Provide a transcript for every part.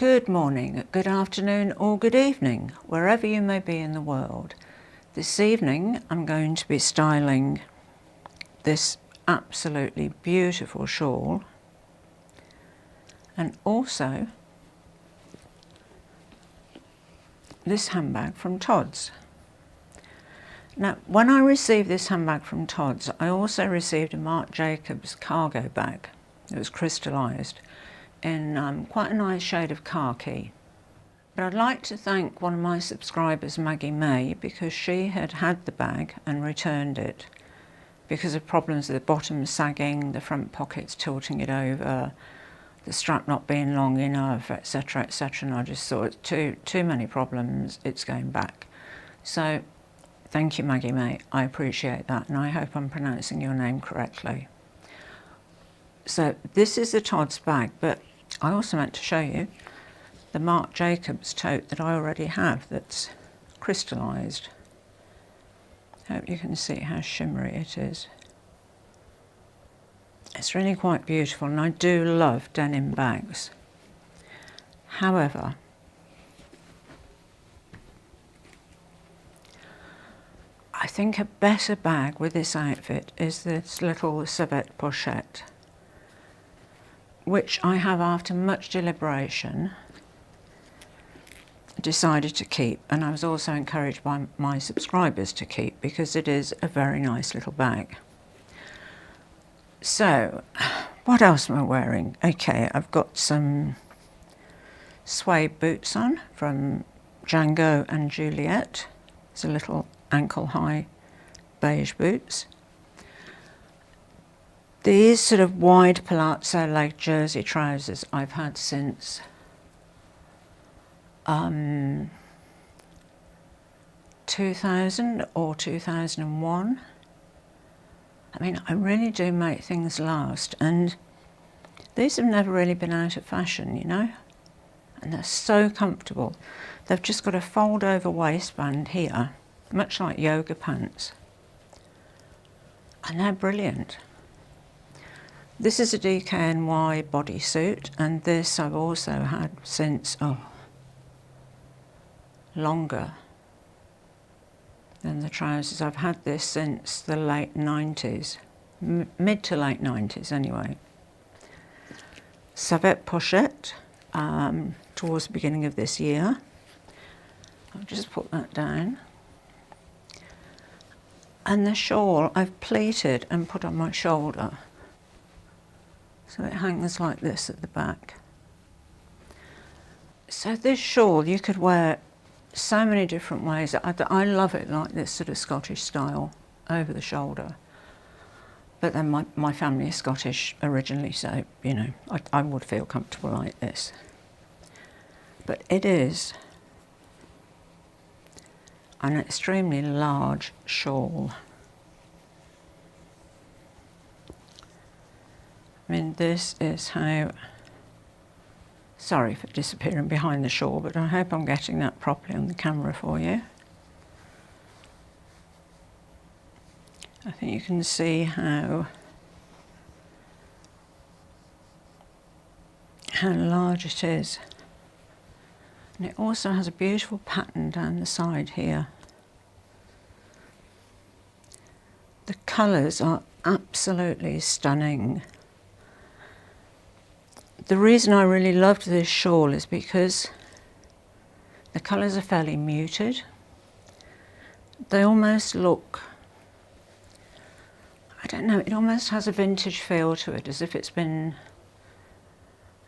Good morning, good afternoon or good evening, wherever you may be in the world. This evening I'm going to be styling this absolutely beautiful shawl and also this handbag from Todd's. Now, when I received this handbag from Todd's, I also received a Marc Jacobs cargo bag. It was crystallised in quite a nice shade of khaki. But I'd like to thank one of my subscribers, Maggie May, because she had had the bag and returned it because of problems with the bottom sagging, the front pockets tilting it over, the strap not being long enough, etc., etc. And I just thought too many problems, it's going back. So thank you, Maggie May, I appreciate that, and I hope I'm pronouncing your name correctly. So this is the Todd's bag, but I also meant to show you the Marc Jacobs tote that I already have that's crystallised. Hope you can see how shimmery it is. It's really quite beautiful, and I do love denim bags. However, I think a better bag with this outfit is this little Savette pochette, which I have, after much deliberation, decided to keep, and I was also encouraged by my subscribers to keep because it is a very nice little bag. So, what else am I wearing? Okay, I've got some suede boots on from Django and Juliet. It's a little ankle-high beige boots. These sort of wide palazzo leg jersey trousers I've had since 2000 or 2001. I mean, I really do make things last, and these have never really been out of fashion, you know, and they're so comfortable. They've just got a fold over waistband here, much like yoga pants, and they're brilliant. This is a DKNY bodysuit, and this I've also had since, longer than the trousers. I've had this since the late 90s, mid to late 90s anyway. Savette pochette towards the beginning of this year. I'll just put that down. And the shawl I've pleated and put on my shoulder, so it hangs like this at the back. So this shawl you could wear so many different ways. I love it like this sort of Scottish style over the shoulder. But then my family is Scottish originally, so, you know, I would feel comfortable like this. But it is an extremely large shawl. I mean, this is how, sorry for disappearing behind the shawl, but I hope I'm getting that properly on the camera for you. I think you can see how large it is. And it also has a beautiful pattern down the side here. The colours are absolutely stunning. The reason I really loved this shawl is because the colours are fairly muted. They almost look, I don't know, it almost has a vintage feel to it, as if it's been,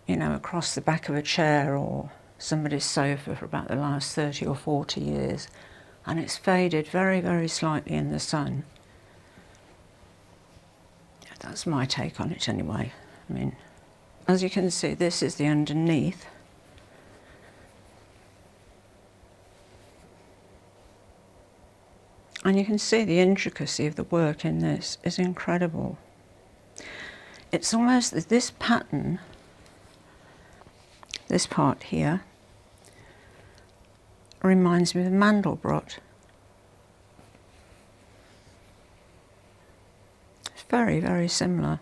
you know, across the back of a chair or somebody's sofa for about the last 30 or 40 years. And it's faded very, very slightly in the sun. That's my take on it anyway. I mean, as you can see, this is the underneath. And you can see the intricacy of the work in this is incredible. It's almost that this pattern, this part here, reminds me of Mandelbrot. It's very, very similar.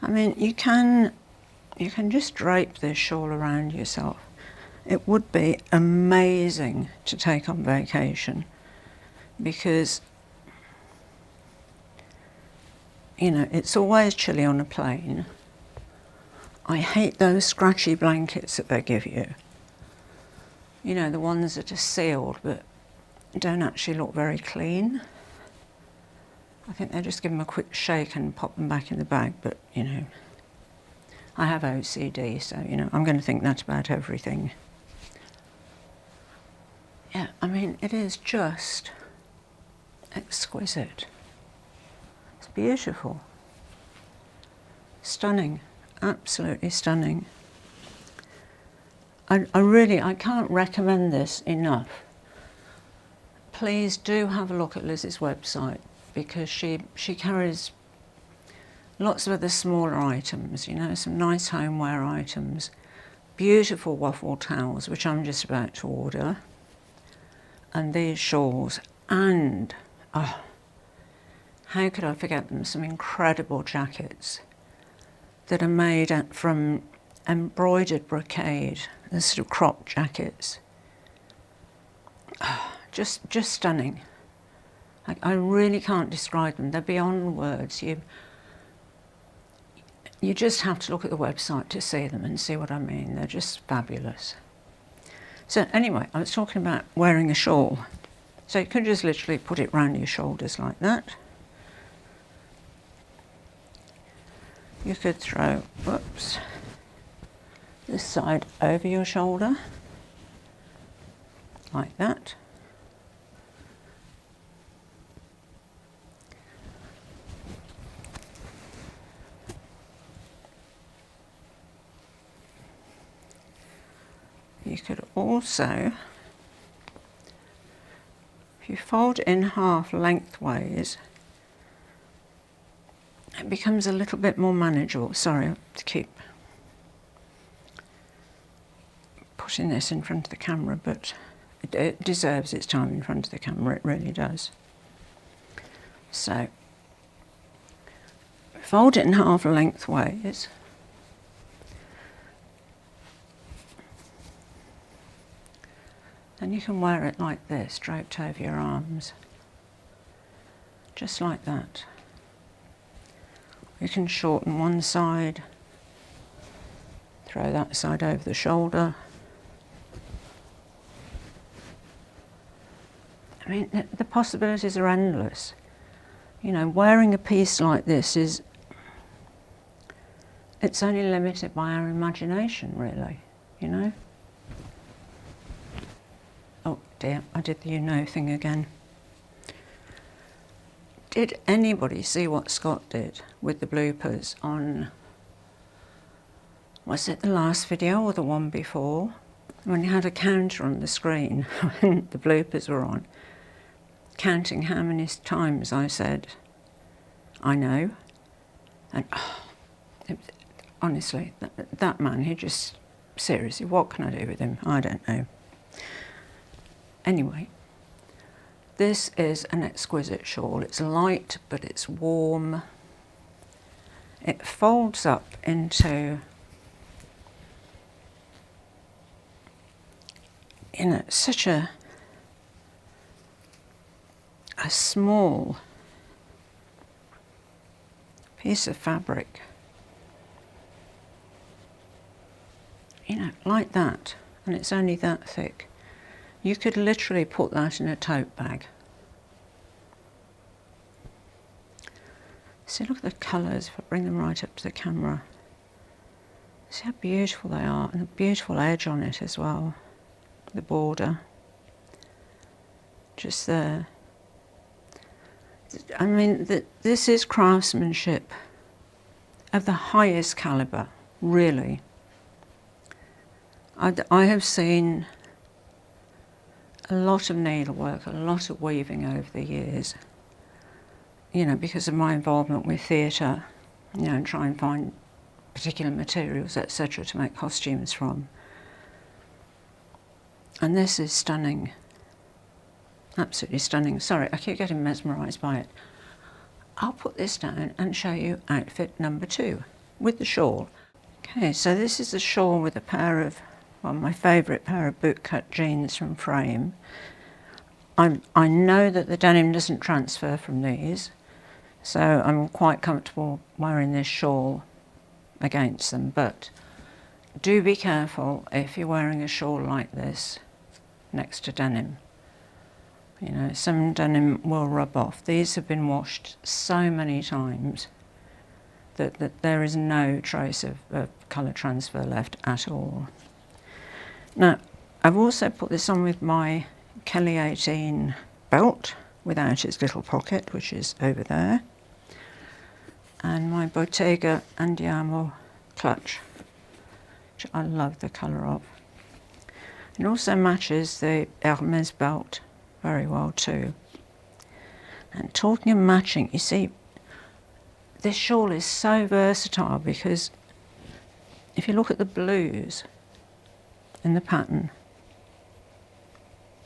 I mean, you can you can just drape this shawl around yourself. It would be amazing to take on vacation because, you know, it's always chilly on a plane. I hate those scratchy blankets that they give you. You know, the ones that are sealed but don't actually look very clean. I think they just give them a quick shake and pop them back in the bag, but, you know, I have OCD, so, you know, I'm going to think that about everything. Yeah, I mean, it is just exquisite. It's beautiful. Stunning. Absolutely stunning. I can't recommend this enough. Please do have a look at Liz's website because she carries lots of other smaller items, you know, some nice homeware items, beautiful waffle towels, which I'm just about to order, and these shawls, and, oh, how could I forget them, some incredible jackets that are made from embroidered brocade, the sort of crop jackets. Oh, just stunning. I really can't describe them. They're beyond words. You just have to look at the website to see them and see what I mean. They're just fabulous. So anyway, I was talking about wearing a shawl. So you could just literally put it round your shoulders like that. You could throw, whoops, this side over your shoulder, like that. You could also, if you fold it in half lengthways, it becomes a little bit more manageable. Sorry, I have to keep putting this in front of the camera, but it deserves its time in front of the camera, it really does. So, fold it in half lengthways. And you can wear it like this, draped over your arms. Just like that. You can shorten one side, throw that side over the shoulder. I mean, the possibilities are endless. You know, wearing a piece like this it's only limited by our imagination, really, you know? Oh dear, I did the you know thing again. Did anybody see what Scott did with the bloopers on, was it the last video or the one before? When he had a counter on the screen when the bloopers were on, counting how many times I said, I know. And honestly, that man, he just, seriously, what can I do with him? I don't know. Anyway. This is an exquisite shawl. It's light, but it's warm. It folds up into, you know, such a small piece of fabric. You know, like that, and it's only that thick. You could literally put that in a tote bag. See, look at the colours, if I bring them right up to the camera. See how beautiful they are, and a beautiful edge on it as well. The border. Just there. I mean, this is craftsmanship of the highest calibre, really. I have seen a lot of needlework, a lot of weaving over the years, you know, because of my involvement with theatre, you know, and try and find particular materials, etc., to make costumes from. And this is stunning, absolutely stunning. Sorry, I keep getting mesmerised by it. I'll put this down and show you outfit number 2 with the shawl. Okay, so this is a shawl with a pair of, well, my favourite pair of bootcut jeans from Frame. I know that the denim doesn't transfer from these, so I'm quite comfortable wearing this shawl against them, but do be careful if you're wearing a shawl like this next to denim. You know, some denim will rub off. These have been washed so many times that there is no trace of colour transfer left at all. Now, I've also put this on with my Kelly 18 belt without its little pocket, which is over there, and my Bottega Andiamo clutch, which I love the colour of. It also matches the Hermes belt very well too. And talking of matching, you see, this shawl is so versatile because if you look at the blues in the pattern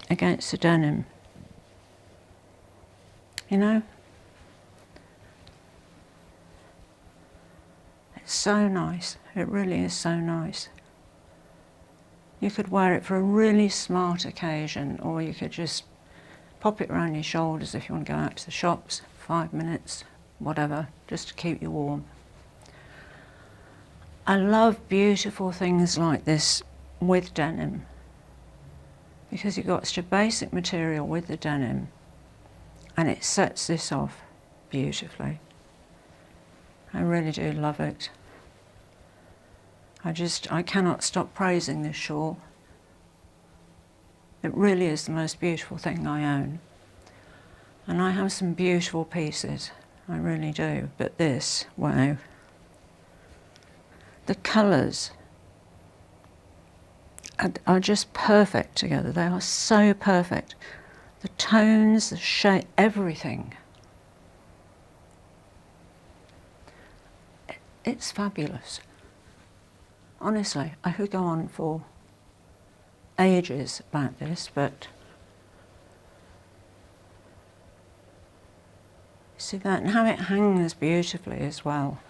against the denim, you know, it's so nice. It really is so nice. You could wear it for a really smart occasion, or you could just pop it around your shoulders if you want to go out to the shops, 5 minutes, whatever, just to keep you warm. I love beautiful things like this with denim, because you've got such a basic material with the denim, and it sets this off beautifully. I really do love it. I cannot stop praising this shawl. It really is the most beautiful thing I own. And I have some beautiful pieces, I really do, but this, wow. The colours are just perfect together. They are so perfect. The tones, the shape, everything. It's fabulous. Honestly, I could go on for ages about this, but see that, and how it hangs beautifully as well.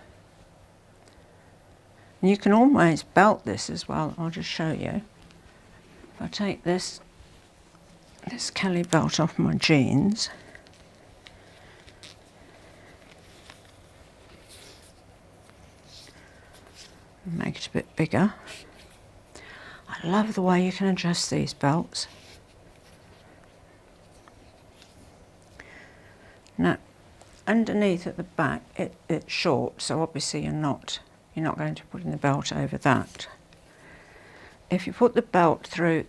And you can always belt this as well. I'll just show you. If I take this Kelly belt off my jeans, make it a bit bigger. I love the way you can adjust these belts. Now, underneath at the back, it's short, so obviously you're not going to put in the belt over that. If you put the belt through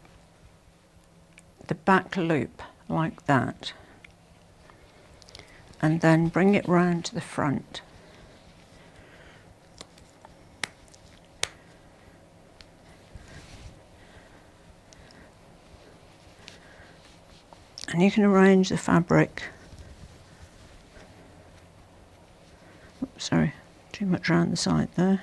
the back loop like that, and then bring it round to the front, and you can arrange the fabric. Oops, sorry, too much around the side there.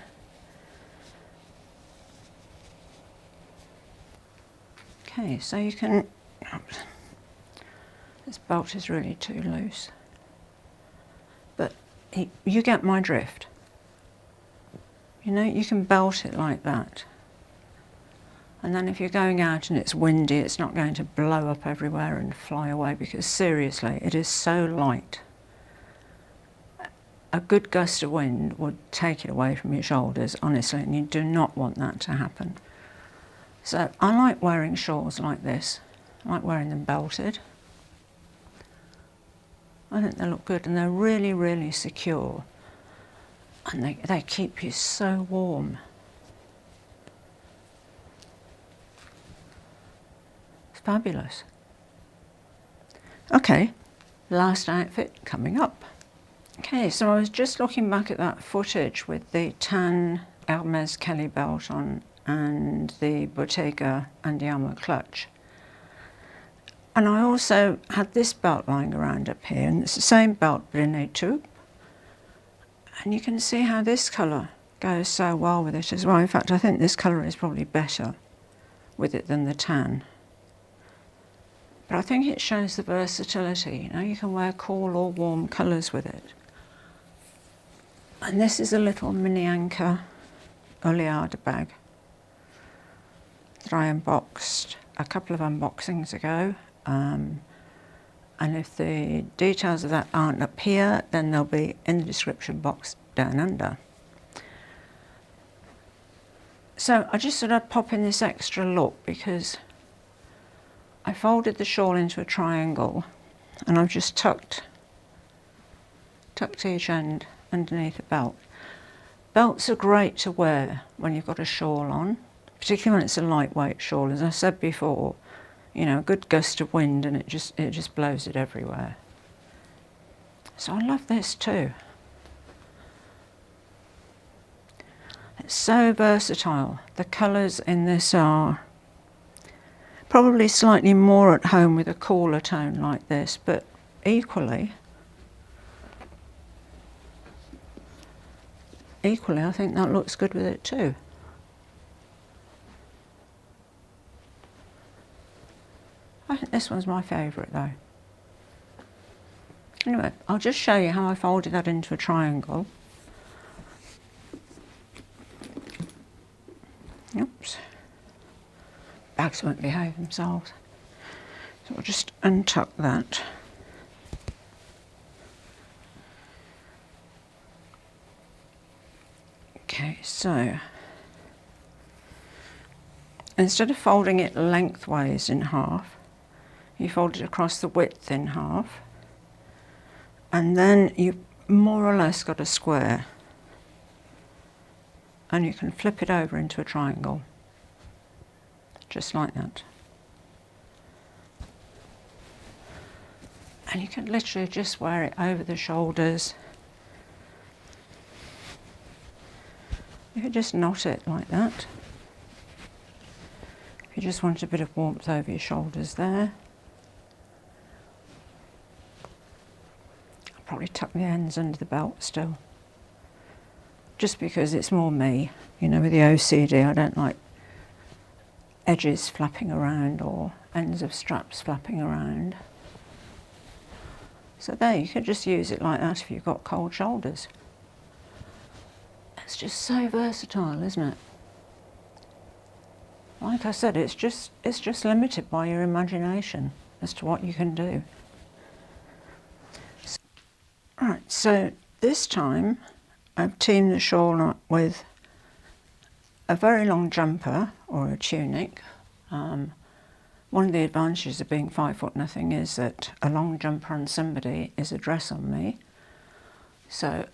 Okay, so you can, oops, this belt is really too loose, but you get my drift. You know, you can belt it like that. And then if you're going out and it's windy, it's not going to blow up everywhere and fly away, because seriously, it is so light. A good gust of wind would take it away from your shoulders, honestly, and you do not want that to happen. So I like wearing shawls like this. I like wearing them belted. I think they look good, and they're really, really secure. And they keep you so warm. Fabulous. Okay, last outfit coming up. Okay, so I was just looking back at that footage with the tan Hermes Kelly belt on and the Bottega Andiamo clutch. And I also had this belt lying around up here, and it's the same belt but in a taupe. And you can see how this colour goes so well with it as well. In fact, I think this colour is probably better with it than the tan. But I think it shows the versatility. You know, you can wear cool or warm colours with it. And this is a little mini anchor oleada bag that I unboxed a couple of unboxings ago. And if the details of that aren't up here, then they'll be in the description box down under. So I just thought I'd pop in this extra look because I folded the shawl into a triangle and I've just tucked each end underneath a belt. Belts are great to wear when you've got a shawl on, particularly when it's a lightweight shawl. As I said before, you know, a good gust of wind and it just blows it everywhere. So I love this too. It's so versatile. The colours in this are probably slightly more at home with a cooler tone like this, but equally I think that looks good with it too. I think this one's my favourite though. Anyway, I'll just show you how I folded that into a triangle. Oops. Bags won't behave themselves. So I'll just untuck that. Okay, so instead of folding it lengthways in half, you fold it across the width in half, and then you more or less got a square, and you can flip it over into a triangle, just like that. And you can literally just wear it over the shoulders. You can just knot it like that. If you just want a bit of warmth over your shoulders there. I'll probably tuck the ends under the belt still. Just because it's more me, you know, with the OCD, I don't like edges flapping around or ends of straps flapping around. So there, you could just use it like that if you've got cold shoulders. It's just so versatile, isn't it? Like I said, it's just limited by your imagination as to what you can do. Right, so this time I've teamed the shawl up with a very long jumper or a tunic. One of the advantages of being 5 foot nothing is that a long jumper on somebody is a dress on me. So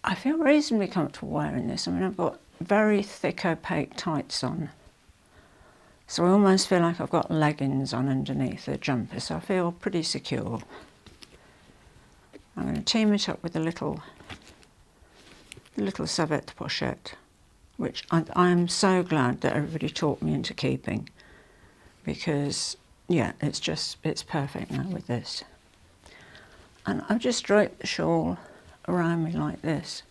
I feel reasonably comfortable wearing this. I mean, I've got very thick opaque tights on. So I almost feel like I've got leggings on underneath the jumper, so I feel pretty secure. I'm going to team it up with the little savette pochette, which I am so glad that everybody taught me into keeping, because yeah, it's perfect now with this. And I've just draped the shawl around me like this.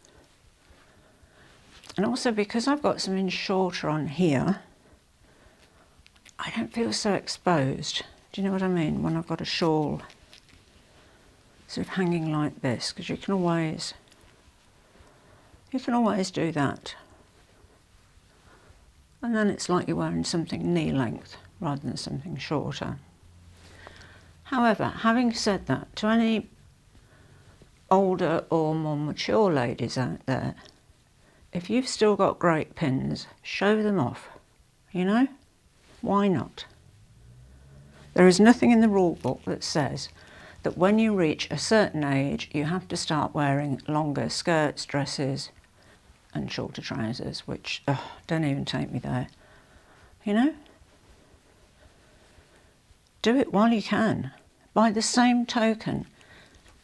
And also because I've got something shorter on here, I don't feel so exposed. Do you know what I mean? When I've got a shawl sort of hanging like this, because you can always do that. And then it's like you're wearing something knee length rather than something shorter. However, having said that, to any older or more mature ladies out there, if you've still got great pins, show them off, you know? Why not? There is nothing in the rule book that says that when you reach a certain age, you have to start wearing longer skirts, dresses, and shorter trousers, which, don't even take me there, you know? Do it while you can. By the same token,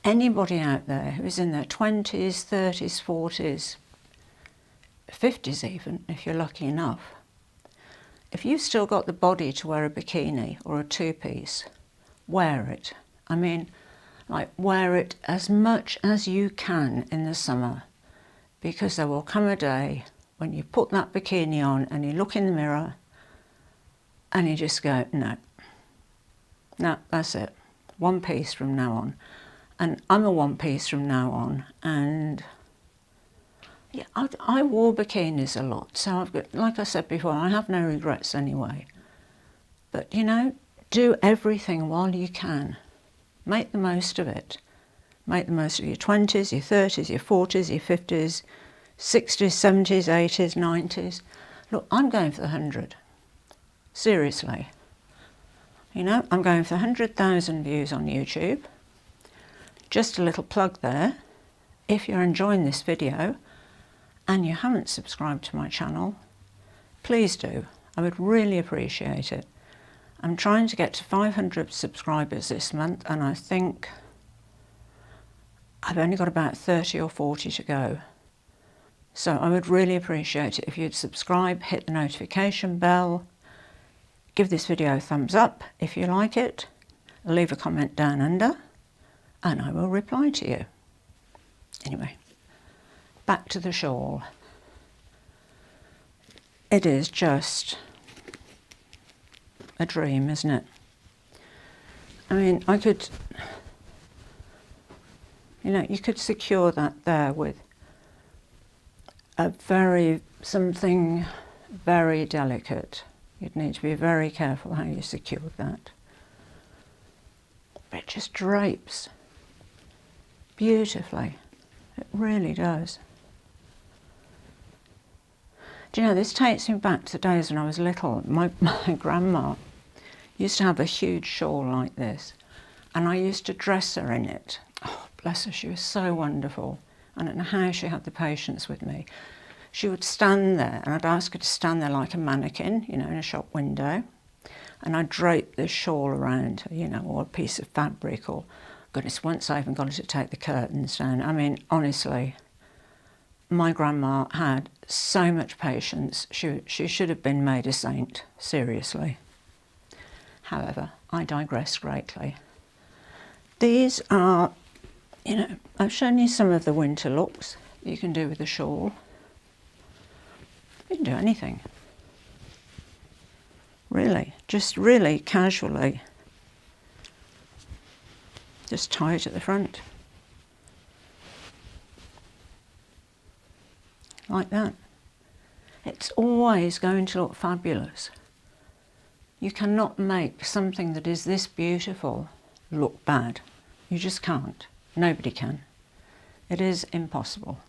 anybody out there who is in their 20s, 30s, 40s, 50s even, if you're lucky enough, if you've still got the body to wear a bikini or a two-piece, wear it. I mean, like, wear it as much as you can in the summer, because there will come a day when you put that bikini on and you look in the mirror and you just go, no, that's it. One piece from now on. And I'm a one piece from now on, and Yeah, I wore bikinis a lot, so I've got, like I said before, I have no regrets anyway. But you know, do everything while you can. Make the most of it. Make the most of your 20s, your 30s, your 40s, your 50s, 60s, 70s, 80s, 90s. Look, I'm going for the 100. Seriously. You know, I'm going for 100,000 views on YouTube. Just a little plug there. If you're enjoying this video and you haven't subscribed to my channel, please do. I would really appreciate it. I'm trying to get to 500 subscribers this month, and I think I've only got about 30 or 40 to go. So I would really appreciate it if you'd subscribe, hit the notification bell, give this video a thumbs up if you like it, leave a comment down under, and I will reply to you. Anyway, back to the shawl. It is just a dream, isn't it? I mean, I could, you know, you could secure that there with something very delicate. You'd need to be very careful how you secured that. But it just drapes beautifully. It really does. Do you know, this takes me back to the days when I was little. My grandma used to have a huge shawl like this, and I used to dress her in it. Oh, bless her, she was so wonderful. I don't know how she had the patience with me. She would stand there, and I'd ask her to stand there like a mannequin, you know, in a shop window, and I'd drape this shawl around her, you know, or a piece of fabric, or goodness, once I even got her to take the curtains down. I mean, honestly, my grandma had so much patience. She should have been made a saint, seriously. However, I digress greatly. These are, you know, I've shown you some of the winter looks you can do with the shawl. You can do anything. Really, just really casually. Just tie it at the front. Like that. It's always going to look fabulous. You cannot make something that is this beautiful look bad. You just can't. Nobody can. It is impossible.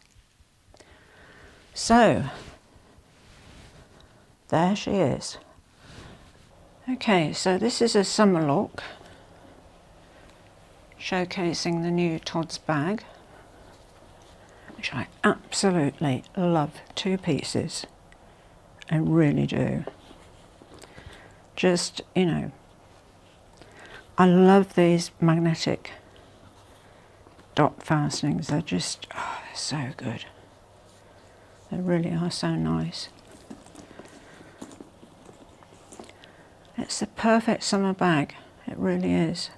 So, there she is. Okay, so this is a summer look, showcasing the new Todd's bag, which I absolutely love. 2 pieces. I really do. Just, you know, I love these magnetic dot fastenings. They're just, oh, they're so good. They really are so nice. It's the perfect summer bag. It really is.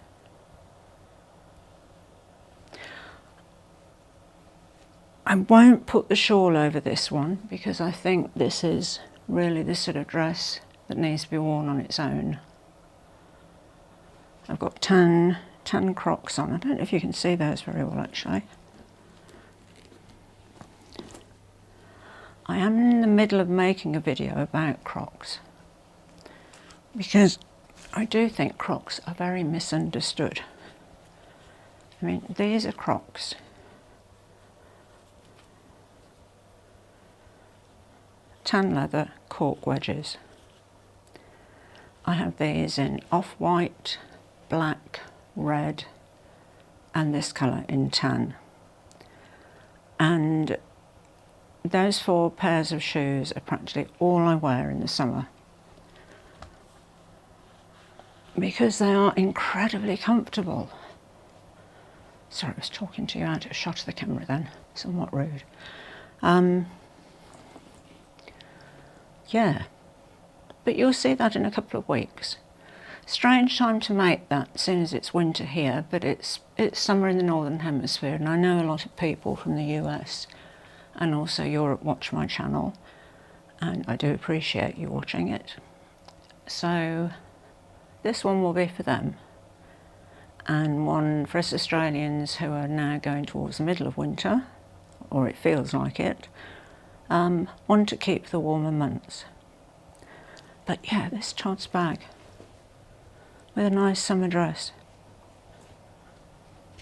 I won't put the shawl over this one because I think this is really the sort of dress that needs to be worn on its own. I've got tan Crocs on. I don't know if you can see those very well, actually. I am in the middle of making a video about Crocs because I do think Crocs are very misunderstood. I mean, these are Crocs. Tan leather cork wedges. I have these in off-white, black, red, and this colour in tan. And those 4 pairs of shoes are practically all I wear in the summer because they are incredibly comfortable. Sorry, I was talking to you out of shot of the camera then, somewhat rude. Yeah, but you'll see that in a couple of weeks. Strange time to make that, seeing as it's winter here, but it's summer in the Northern Hemisphere, and I know a lot of people from the US and also Europe watch my channel, and I do appreciate you watching it. So this one will be for them, and one for us Australians who are now going towards the middle of winter, or it feels like it. One to keep the warmer months. But yeah, this Tod's bag with a nice summer dress.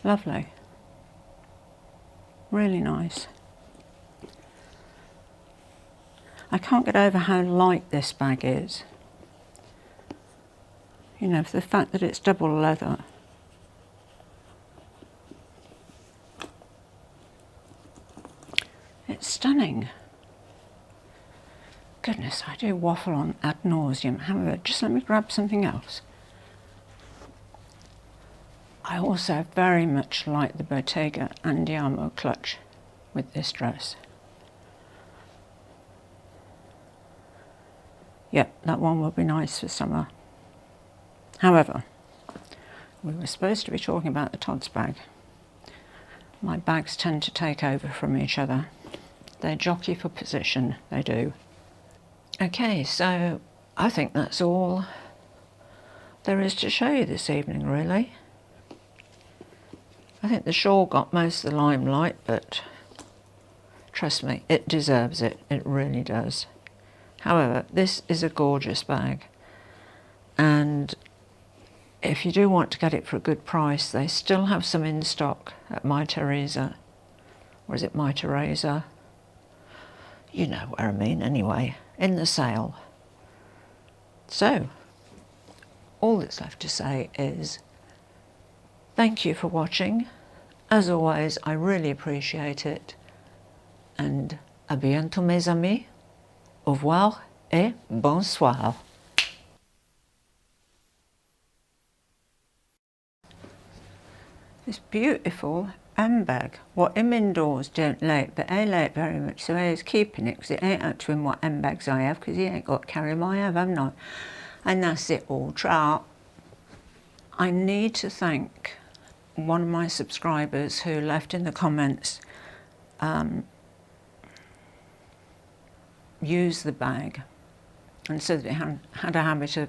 Lovely. Really nice. I can't get over how light this bag is. You know, for the fact that it's double leather. It's stunning. Goodness, I do waffle on ad nauseum. However, just let me grab something else. I also very much like the Bottega Andiamo clutch with this dress. Yep, that one will be nice for summer. However, we were supposed to be talking about the Tod's bag. My bags tend to take over from each other. They jockey for position, they do. Okay, so I think that's all there is to show you this evening, really. I think the shawl got most of the limelight, but trust me, it deserves it. It really does. However, this is a gorgeous bag, and if you do want to get it for a good price, they still have some in stock at MyTheresa. Or is it MyTheresa? You know where I mean anyway, in the sale. So, all that's left to say is thank you for watching. As always, I really appreciate it. And à bientôt mes amis. Au revoir et bonsoir. This beautiful handbag. What him indoors don't like, but I like very much, so I was keeping it because it ain't up to him what handbags I have, because he ain't got to carry them I have, haven't I? And that's it all. Ciao. I need to thank one of my subscribers who left in the comments, use the bag, and said they had a habit of